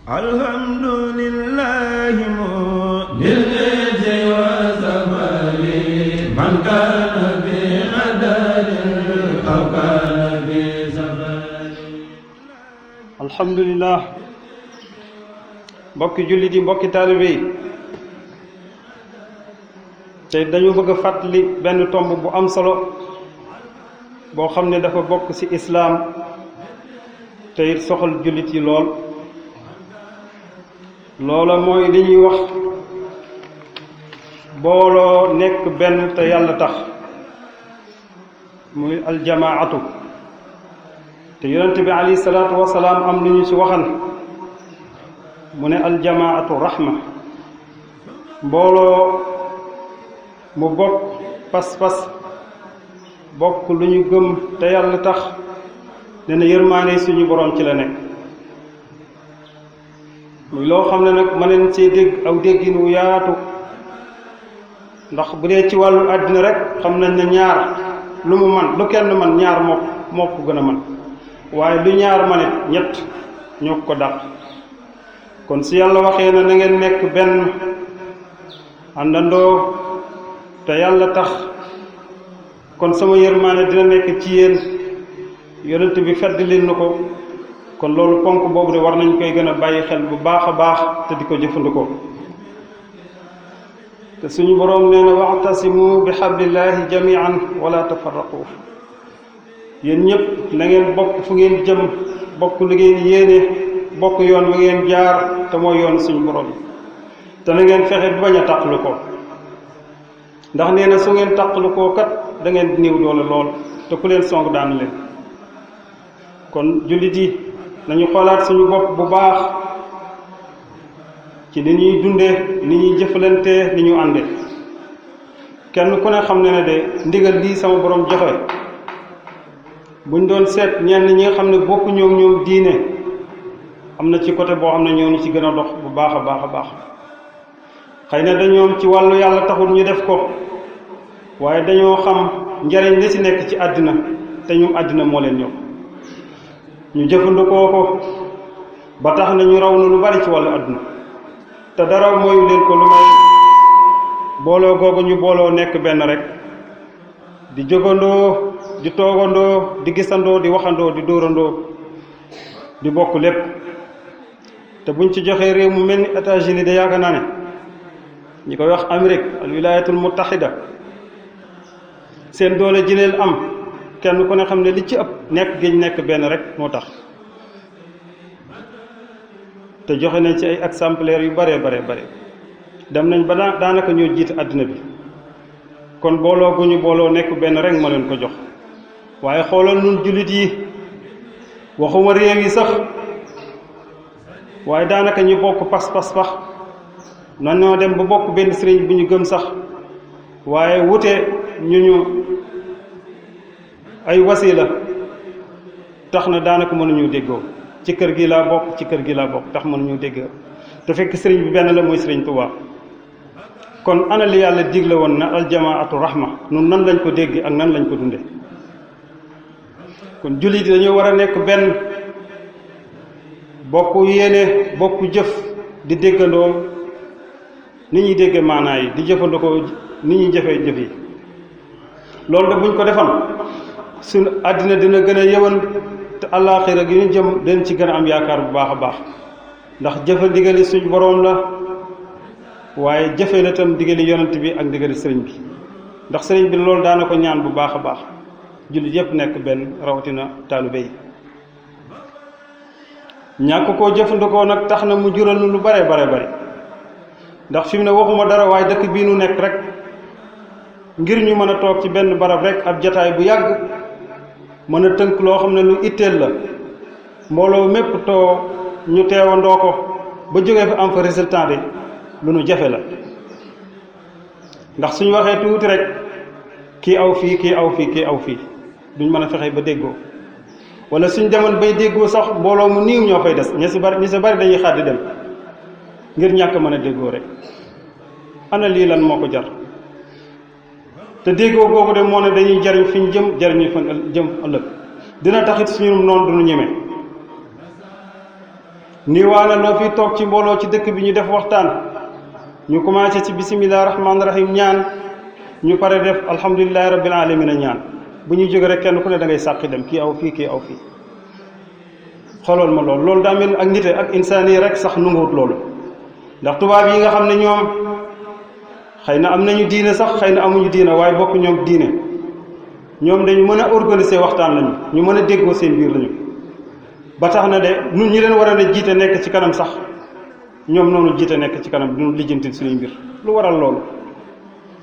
الحمد لله للجد والزمان من كان في قدر أو كان في زمان. الحمد لله. mbokki jullit yi, mbokki taalibe yi, tey dañu bëgg a fàttali benn tomb bu am solo boo xam ne dafa bokk ci islaam te it soxal jullit yi lool. loola mooy li ñuy wax booloo nekk benn te yàlla tax, muy aljamaatu. te yonent bi alayhi salaatu wasalaam am lu ñu ci waxan, mu ne aljamaatu rahma. mbooloo mu bokk pas-pas, bokk lu ñu gëm te yàlla tax, ne na yërmaane suñu boroom ci la nekk. muy loo xam ne nag ma leen see dégg aw déggin wu yaatu, ndax bu dee ci wàllu àddina rek xam nañ ne ñaar lu mu man, lu kenn man ñaar moo ko gën a man, waaye lu ñaar ma ne ñett ñoo ko dàq. kon su yàlla waxee na ngeen nekk benn àndandoo te yàlla tax, kon sama yërmaane dina nekk ci yéen. yonent bi fedd leen na ko, kon loolu ponk boobu de war nañ koy gën a bàyyi xel bu baax a baax te di ko jëfandikoo. te suñu boroom nee na wa'tasimu bi hablillahi jami'an wala tafarraqu. yéen ñëpp na ngeen bokk fu ngeen jëm, bokk lu ngeen yéene, bokk yoon wa ngeen jaar te mooy yoon suñu boroom. te na ngeen fexe bu bañ a tàqalu ko, ndax nee na su ngeen tàqalu koo kat da ngeen néew doole lool te ku leen song daan leen. kon jullit yi nañu xoolaat suñu bopp bu baax ci ni ñuy dundee, ni ñuy jëfalantee, ni ñu ànde. kenn ku ne xam ne de ndigal lii sama borom joxe, buñ doon seet ñenn ñi nga xam ne bokku ñoom diine, am na ci côté boo xam ne ñoo ñu ci gën a dox bu baax a baax a baax. xëy na dañoom ci wàllu yàlla taxul ñu def ko, waaye dañoo xam njariñ li ci nekk ci àddina, te ñoom àddina moo leen ñëw. ñu jëfandikoo ko ba tax na ñu raw na lu bari ci wàllu àdduna, te dara mooyu leen ko lu may booloo googu ñu booloo nekk benn rek, di jógandoo, di toogandoo, di gisandoo, di waxandoo, di dóorandoo, di bokk lépp. te buñ ci joxee réew mu mel ni États-Unis de yaakaar naa ne ñi koy wax Amérique al wilayatul muttahida, seen doole ji leen am, kenn ku ne xam ne li ci ëpp nekk gi ñu nekk benn rek moo tax. te joxe nañ ci ay exemplaires yu bare dem nañ ba daanaka ñoo jiite àddina bi. kon booloo gu ñu booloo nekk benn rek ma leen ko jox. waaye xoolal nun jullit yi, waxuma réew yi sax, waaye daanaka ñu bokk pas-pas nan ñoo dem ba bokk benn sëriñ bu ñu gëm sax, waaye wute ñu ay wasila tax na daanaka mënuñu déggoo. ci kër gi laa bokk, ci kër gi laa bokk, tax mënuñu déggoo te fekk sëriñ bi benn la, mooy sëriñ Tuubaa. kon ana li yàlla digle woon na aljamaatu rahma, nun nan lañ ko dégg ak nan lañ ko dunde. kon jullit yi dañoo war a nekk benn, bokk yéene, bokk jëf, di déggandoo ni ñuy dégge maanaa yi, di jëfandikoo ni ñuy jëfee jëf yi. loolu de buñ ko defan, suñu àddina dina gën a yëwan, te àllaaxira gi ñu jëm den ci gën a am yaakaar bu baax a baax. ndax jëfe ndigali suñu boroom la, waaye jëfe la tam ndigali yonent bi ak ndigali sëriñ bi. ndax sëriñ bi loolu daana ko ñaan bu baax a baax, jullit yépp nekk benn, rawatina taalibe yi. ñàkk koo jëfandikoo nag tax na mu jural nu lu bare bari. ndax fi mu ne waxuma dara, waaye dëkk bii nu nekk rek, ngir ñu mën a toog ci benn barab rek ab jataay bu yàgg, mën a tënk loo xam ne lu itteel la, mbooloo mépp too ñu teewandoo ko ba jógee fa am fa résultat de lu nu jafe la. ndax suñu waxee tuuti rek kii aw fii, kii aw fii, kii aw fii, duñ mën a fexe ba déggoo. wala suñ demoon bay déggoo sax mbooloo mu niiw ñoo fay des, ñi si bari dañuy xaar di dem ngir ñàkk mën a déggoo rek. ana lii lan moo ko jar? te déggoo googu de moo ne dañuy jariñ fi ñu jëm, jariñu fa jëm ëllëg. dina taxit suñu noonu duñu ñeme. niwaana loo fi toog ci mbooloo ci dëkk bi ñu def waxtaan ñu commencé ci bisimilah rahmaani rahim ñaan ñu pare def alhamdulilahi rabbil alamin a ñaan bu ñuy jóge rek kenn ku ne da ngay sàqi dem kii aw fii kii aw fii xoolool ma loolu daa mel ak nite ak insaan yi rek sax nunguwut loolu ndax tubaab yi nga xam ne ñoom xëy na am nañu diine sax xëy na amuñu diine waaye bokk ñoom diine ñoom dañu mën a organiser waxtaan lañu ñu mën a déggoo seen biir lañu ba tax na de ñun ñi leen war a ne jiite nekk ci kanam sax ñoom noonu jiite nekk ci kanam duñu lijjantil suñuy mbir lu waral loolu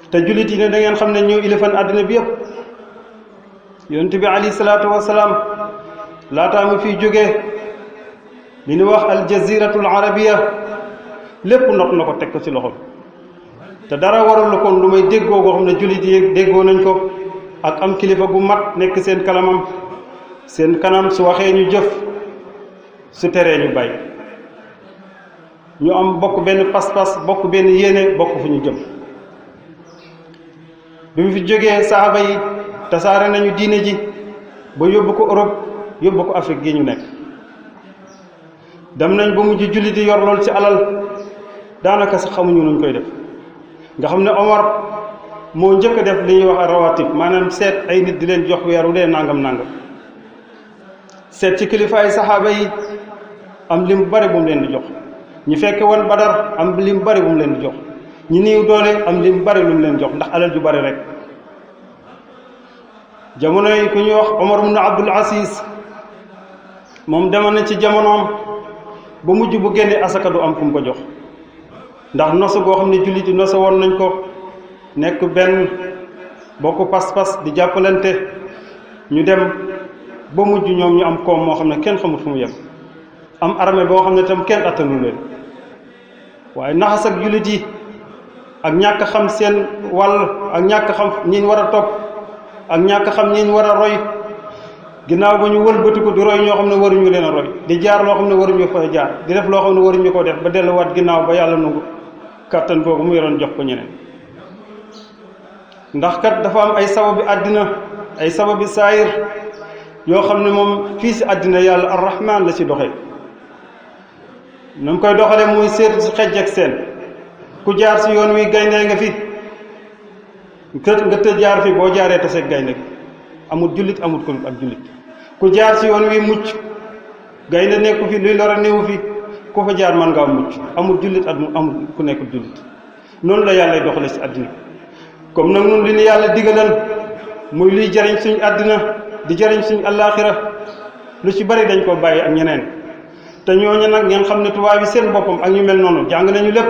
te jullit yi ne da ngeen xam ne ñoo ilifan àddina bi yëpp yonent bi alayhi salaatu wasalaam laataa mu fiy jógee li ñu wax al jaziratul arabiya lépp not na ko teg ko ci loxo te dara waral la kon lu may déggoo goo xam ne jullit yi déggoo nañ ko ak am kilifa gu mat nekk seen kanam su waxee ñu jëf su teree ñu bàyyi ñu am bokk benn pas-pas bokk benn yéene bokk fu ñu jëm bi mu fi jógee saxaaba yi tasaare nañu diine ji ba yóbbu ko Europe yóbbu ko Afrique gi ñu nekk dem nañ ba mujj jullit yi yor lool ci alal daanaka sax xamuñu nuñ koy def nga xam ne Omar moo njëkk a def li ñuy wax rawatib maanaam seet ay nit di leen jox weer wu dee nangam seet ci kilifaay saxaaba yi am lim bari bu mu leen di jox ñu fekke woon Badar am lim bari bu mu leen di jox ñu néew doole am lim bari lu mu leen jox ndax alal ju bari rek jamono yi ku ñuy wax Omar ibn Abdul Aziz moom demoon na ci jamonoom ba mujj bu génnee asaka du am ku mu ko jox ndax nosu goo xam ne jullit yi nosu woon nañ ko nekk benn bokk pas-pas di jàppalante ñu dem ba mujj ñoom ñu am koom moo xam ne kenn xamut fu mu yem am armée boo xam ne tam kenn attanu leen waaye naxas ak jullit yi ak ñàkk xam seen wàll ak ñàkk xam ñiñ war a topp ak ñàkk xam ñiñ war a roy ginnaaw ba ñu wëlbati ko di roy ñoo xam ne waruñu leen a roy di jaar loo xam ne waruñu fa jaar di def loo xam ne waruñu ko def ba delluwaat ginnaaw ba yàlla nangu kàttan googu mu yoroon jox ko ñeneen ndax kat dafa am ay sababi àddina ay sababi saayir yoo xam ne moom fii si àddina yàlla arrahman la ci doxee na mu koy doxalee muy seet si xejj ak seen ku jaar si yoon wi gaynde nga fi nga tëj jaar fi boo jaaree taseeg gaynde amul jullit amul ko ak jullit ku jaar si yoon wi mucc gaynde nekku fi luy lora néewu fi ku fa jaar man ngaa mucc amul jullit amul ku nekkul jullit noonu la yàlla doxale si àddina comme nag nun li ñu yàlla digalan muy luy jariñ suñu àddina di jariñ suñu àllaaxira lu ci bari dañ ko bàyyi ak ñeneen te ñooñu nag ngeen xam ne tubaab yi seen boppam ak ñu mel noonu jàng nañu lépp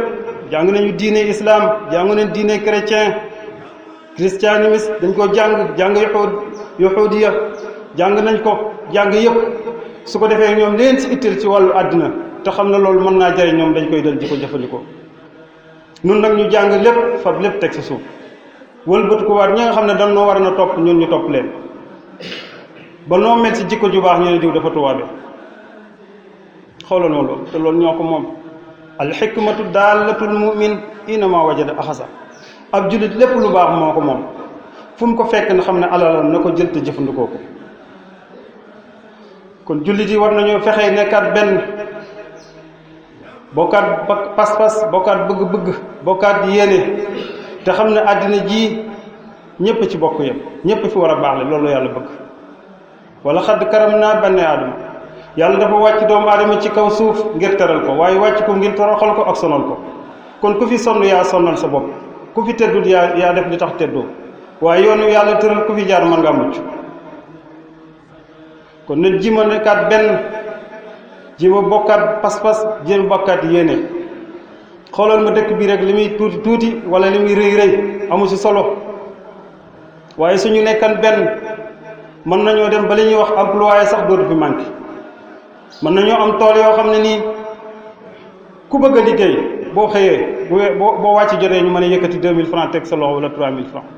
jàng nañu diine islam jàng nañu diine chrétien christianisme dañ ko jàng yahudiya jàng nañ ko jàng yëpp su ko defee ñoom leen si itteel ci wàllu àddina te xam ne loolu mën naa jariñ ñoom dañ koy dal di ko jëfandikoo nun nag ñu jàng lépp fab lépp teg sa suuf wëlbatu ko waat ñi nga xam ne dañ noo war na topp ñun ñu topp leen ba noo mel ci jikko ju baax ñu ne diw dafa tuwaabe xoolal ma loolu te loolu ñoo ko moom alxikmatu daalatul mumin inama wajada axasa ab jullit lépp lu baax moo ko moom fu mu ko fekk na xam ne alalam na ko jël te jëfandikoo ko kon jullit yi war nañoo fexee nekkaat benn bokkaat pas-pas bokkaat bëgg-bëgg bokkaat yéene te xam ne àddina ji ñépp ci bokk yam ñépp fi war a baax le loolu yàlla bëgg wala xadd karam naa bane aadama yàlla dafa wàcc doomu aadama ci kaw suuf ngir teral ko waaye wàcc ko ngir toroxal ko ak sonal ko kon ku fi sonn yaa sonnal sa bopp ku fi teddul yaa def li tax teddoo waaye yoonu yàlla tëral ku fi jaar mën ngaa mucc kon nag jima nekkaat benn jima bokkaat pas-pas jima bokkaat yéene xoolal ma dëkk bi rek li muy tuuti tuuti wala li muy rëy rëy amu si solo waaye suñu nekkan benn mën nañoo dem ba li ñuy wax employé sax dootu fi manqué mën nañoo am tool yoo xam ne nii ku bëgg a liggéey boo xëyee boo wàcc jotee ñu mën a yëkkati 2000 francs teg sa loxo wala 3000 francs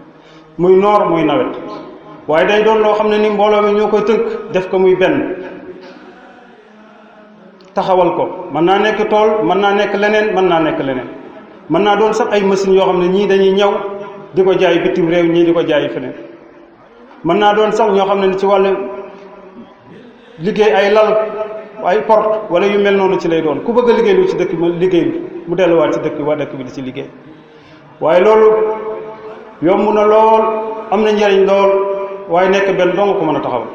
muy noor muy nawet waaye day doon loo xam ne ni mbooloo mi ñoo koy tënk def ko muy benn taxawal ko mën naa nekk tool mën naa nekk leneen mën naa nekk leneen mën naa doon sax ay machines yoo xam ne ñii dañuy ñaw di ko jaay bitim réew ñii di ko jaay feneen mën naa doon sax ñoo xam ne ni ci wàllu liggéey ay lal ay porte wala yu mel noonu ci lay doon ku bëgg a liggéey lu ci dëkk bi liggéey mu delluwaat ci dëkk bi waa dëkk bi di ci liggéey waaye loolu yomb na lool am na njariñ lool waaye nekk benn doo nga ko mën a taxawal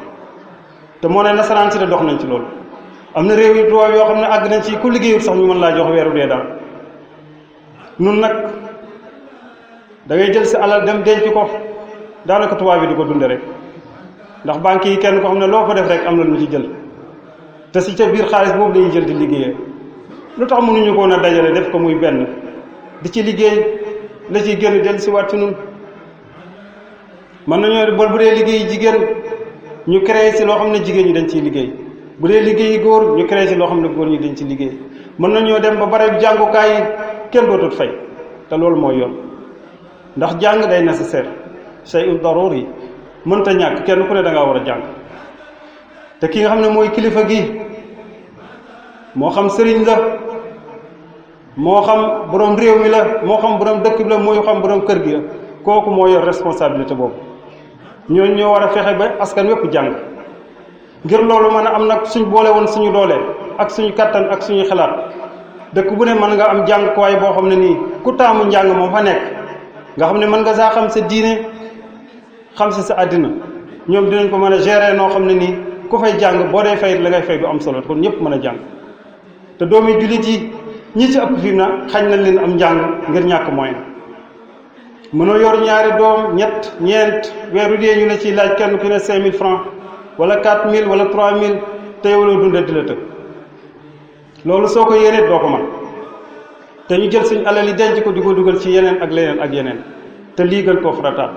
te moo ne nasaraan si de dox nañ ci loolu am na réew yi tubaab yoo xam ne àgg nañ ci ku liggéeyul sax ñu mën laa jox weeru dee daal nun nag da ngay jël sa alal dem denc ko daanaka tubaab yi di ko dunde rek ndax banque yi kenn ko xam ne loo ko def rek am na lu ñu ci jël te si ca biir xaalis boobu dañuy jël di liggéeyee lu tax mënuñu ko woon a dajale def ko muy benn di ci liggéey la ciy génn del si waat ci nun mën nañoo bol bu dee liggéey jigéen ñu créé si loo xam ne jigéen ñi dañ ciy liggéey bu dee liggéeyi góor ñu créé si loo xam ne góor ñi dañ ci liggéey mën nañoo dem ba bare jàngukaay yi kenn dootul fay te loolu mooy yoon ndax jàng day nécessaire shay'un daruri mënta ñàkk kenn ku ne da ngaa war a jàng te ki nga xam ne mooy kilifa gi moo xam sëriñ la moo xam borom réew mi la moo xam borom dëkk bi la mooy xam borom kër gi la kooku moo yor responsabilité boobu ñooñu ñoo war a fexe ba askan wépp jàng ngir loolu mën a am nag suñ boole woon suñu doole ak suñu kattan ak suñu xalaat dëkk bu ne mën nga am jànguwaay boo xam ne nii ku taamu njàng moom fa nekk nga xam ne mën nga saa xam sa diine xam si sa àddina ñoom dinañ ko mën a gérer noo xam ne nii ku fay jàng boo dee fay la ngay fay du am solo kon ñëpp mën a jàng te doomi jullit yi ñi ci ëpp fi na xañ nañ leen am njàng ngir ñàkk moyen mënoo yor ñaari doom ñett ñeent weeru dee ñu la ciy laaj kenn ku ne 5000 francs wala 4000 wala 3000 te yow loo dundee di la tëb loolu soo ko yéenee doo ko mën te ñu jël suñu alal yi denc ko di ko dugal ci yeneen ak leneen ak yeneen te lii gën koo farataal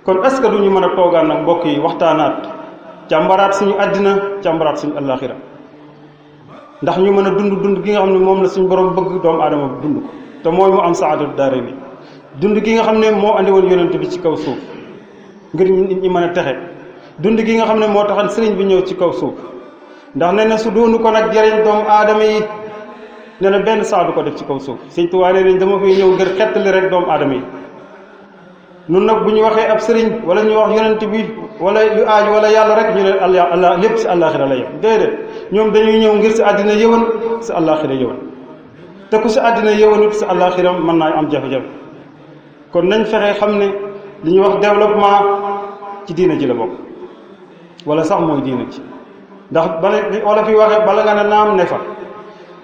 kon est-ce que duñu mën a toogaan nag mbokk yi waxtaanaat càmbaraat suñu àddina càmbaraat suñu àllaaxira ndax ñu mën a dund gi nga xam ne moom la suñu borom bëgg doomu aadama bi dund ko te mooy mu am saadatu daare ni dund gi nga xam ne moo andi woon yonent bi ci kaw suuf ngir nit ñi mën a texe dund gi nga xam ne moo taxan sëriñ bi ñëw ci kaw suuf ndax nee na su doonu ko nag jëriñ doomu aadama yi nee na benn saa du ko def ci kaw suuf sëñ Tuubaa nee nañ dama fay ñëw ngir xettali rek doomu aadama yi nun nag bu ñu waxee ab sëriñ wala ñu wax yonent bi wala yu aaj wala yàlla rek ñu ne allah lépp si àllaaxira la yem déedéet ñoom dañuy ñëw ngir si àddina yëwan si àllaaxira yëwan te ku si àddina yëwanut si àllaaxira mën naa am jafe-jafe kon nañ fexe xam ne li ñuy wax développement ci diina ji la bokk wala sax mooy diina ji ndax bala wala fi waxee bala nga ne naam ne fa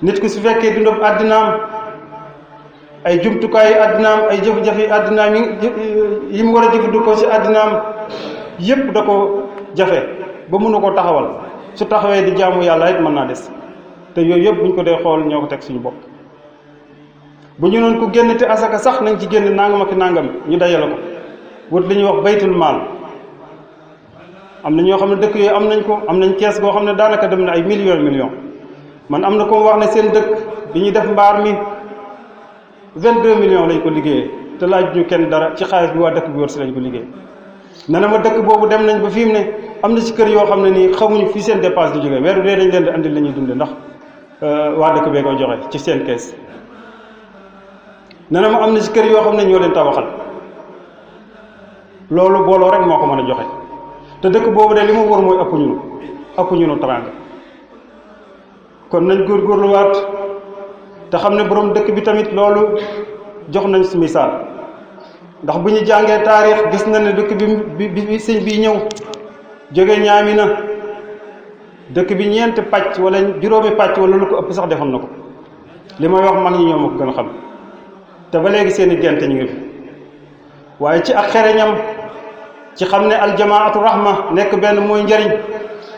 nit ku su fekkee dundam àddinaam ay jumtukaayu àddinaam ay jafe-jafe àddinaam yi mu war a jëfandikoo si àddinaam yépp da ko jafe ba mënu ko taxawal su taxawee di jaamu yàlla it mën naa des te yooyu yëpp buñ ko dee xool ñoo ko teg suñu bopp bu ñu noon ko génn te asaka sax nañ ci génn nangam ak nangam ñu dajale ko wut li ñuy wax baytul maal am na ñoo xam ne dëkk yooyu am nañ ko am nañ kees goo xam ne daanaka dem na ay millions man am na ko wax ne seen dëkk bi ñuy def mbaar mi 22 millions lañ ko liggéeyee te laaj ñu kenn dara ci xaalis bi waa dëkk bi wër si lañ ko liggéey nee na ma dëkk boobu dem nañ ba fi mu ne am na ci kër yoo xam ne nii xamuñu fii seen dépense di jógee weeru dee dañ leen di andi la ñuy dunde ndax waa dëkk bee koy joxe ci seen kees nee na ma am na ci kër yoo xam ne ñoo leen tabaxal loolu booloo rek moo ko mën a joxe te dëkk boobu de li mu wër mooy ëpp ñu nu teraanga kon nañ góorgóorluwaat te xam ne borom dëkk bi tamit loolu jox nañ su misaal ndax bu ñu jàngee taarix gis na ne dëkk bi sëñ bi ñëw jóge ñaami na dëkk bi ñeenti pàcc wala juróomi pàcc wala lu ko ëpp sax defoon na ko li may wax mag ñi ñoo ma ko gën a xam te ba léegi seen i gente ñu ngi fi waaye ci ak xereñam ci xam ne aljamaatu rahma nekk benn mooy njariñ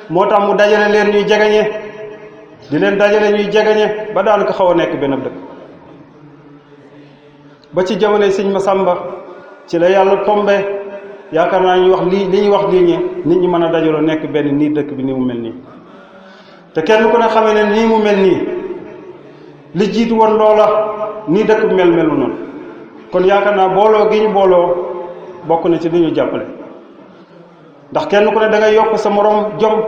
moo tax mu dajale leen ñuy jegañe di leen dajale ñuy jegañe ba daanaka xaw a nekk benn dëkk ba ci jamono sëñ Masamba ci la yàlla tombe yaakaar naa ñuy wax li ñuy wax lii ñi nit ñi mën a dajaloo nekk benn nii dëkk bi ni mu mel nii te kenn ku ne xamee ne nii mu mel nii li jiitu woon loola nii dëkk bi melu noonu kon yaakaar naa booloo gi ñu booloo bokk na ci li ñu jàppale ndax kenn ku ne da ngay yokk sa morom jom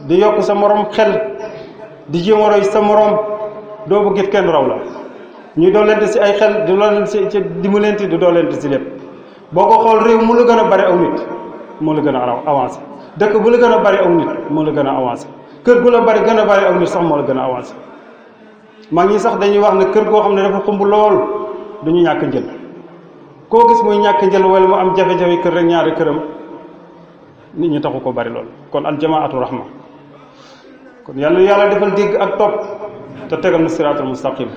di yokk sa morom xel di jéem a roy sa morom doo bëgg kenn raw la ñuy doolente si ay xel di doolente si dimbalante di doolente si lépp boo ko xool réew mu la gën a bari aw nit moo la gën a avancé dëkk bu la gën a bari aw nit moo la gën a avancé kër gu la bari gën a bari aw nit sax moo la gën a avancé mag ñi sax dañuy wax ne kër goo xam ne dafa xumb lool du ñu ñàkk njël koo gis muy ñàkk njël wala mu am jafe-jafe kër rek ñaari këram nit ñi taxu ko bari lool kon aljamaatu rahma kon yàlla defal dégg ak topp te tegal na siraatul mustaqim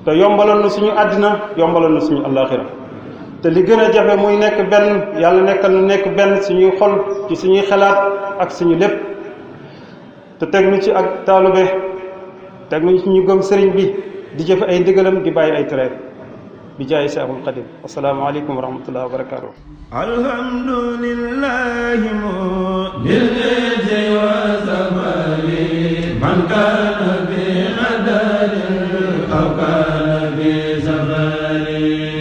te yombaloon na suñu àddina yombaloon na suñu àllaaxira te li gën a jafe muy nekk benn yàlla nekkal nu nekk benn suñuy xol ci suñuy xalaat ak suñu lépp te teg nu ci ak taalube teg nu ci ñu gëm sëriñ bi di jëfe ay ndigalam di bàyyi ay tereem bi jaay Seexul Xadim assalaamu aleykum wa rahmatullahi wa barakaatuh alhamdulillahi mu lil wa sabali man